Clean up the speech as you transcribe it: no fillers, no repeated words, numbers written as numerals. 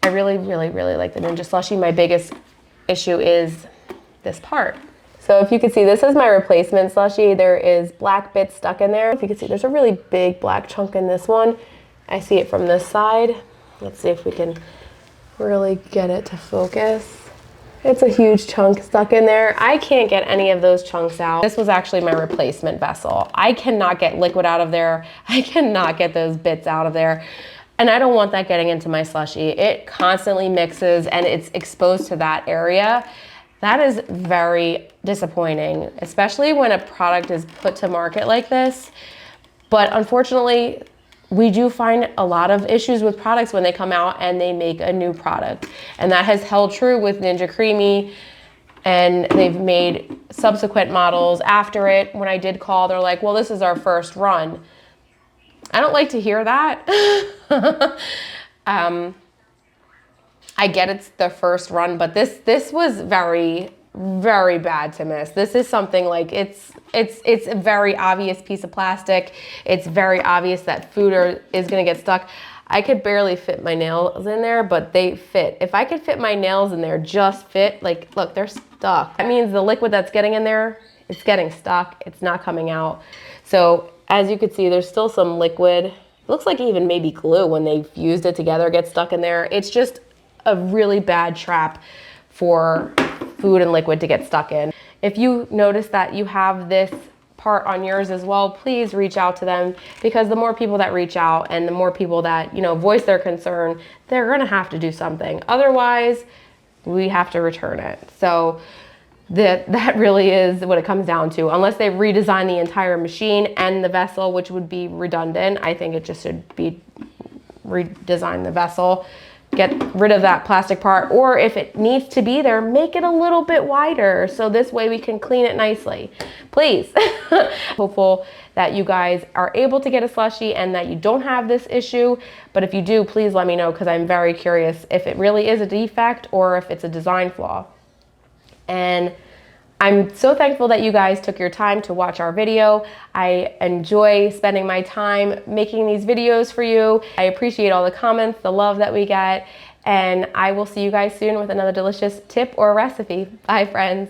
I really, really, really like the Ninja Slushi. My biggest issue is this part. So if you can see, this is my replacement slushie. There is black bits stuck in there. If you can see, there's a really big black chunk in this one. I see it from this side. Let's see if we can really get it to focus. It's a huge chunk stuck in there. I can't get any of those chunks out. This was actually my replacement vessel. I cannot get liquid out of there. I cannot get those bits out of there. And I don't want that getting into my slushie. It constantly mixes and it's exposed to that area. That is very disappointing, especially when a product is put to market like this. But unfortunately, we do find a lot of issues with products when they come out and they make a new product. And that has held true with Ninja Creamy, and they've made subsequent models after it. When I did call, they're like, well, this is our first run. I don't like to hear that. I get it's the first run, but this was very, very bad to miss. This is something like it's a very obvious piece of plastic. It's very obvious that food is gonna get stuck. I could barely fit my nails in there, but they fit. If I could fit my nails in there, just fit, like, look, they're stuck. That means the liquid that's getting in there, it's getting stuck. It's not coming out. So as you can see, there's still some liquid. It looks like even maybe glue when they fused it together gets stuck in there. It's just a really bad trap for food and liquid to get stuck in. If you notice that you have this part on yours as well, please reach out to them, because the more people that reach out and the more people that, you know, voice their concern, they're gonna have to do something. Otherwise, we have to return it. So that really is what it comes down to. Unless they redesign the entire machine and the vessel, which would be redundant, I think it just should be redesign the vessel. Get rid of that plastic part, or if it needs to be there, make it a little bit wider so this way we can clean it nicely. Please. Hopeful that you guys are able to get a slushie and that you don't have this issue. But if you do, please let me know, because I'm very curious if it really is a defect or if it's a design flaw. And I'm so thankful that you guys took your time to watch our video. I enjoy spending my time making these videos for you. I appreciate all the comments, the love that we get, and I will see you guys soon with another delicious tip or recipe. Bye, friends.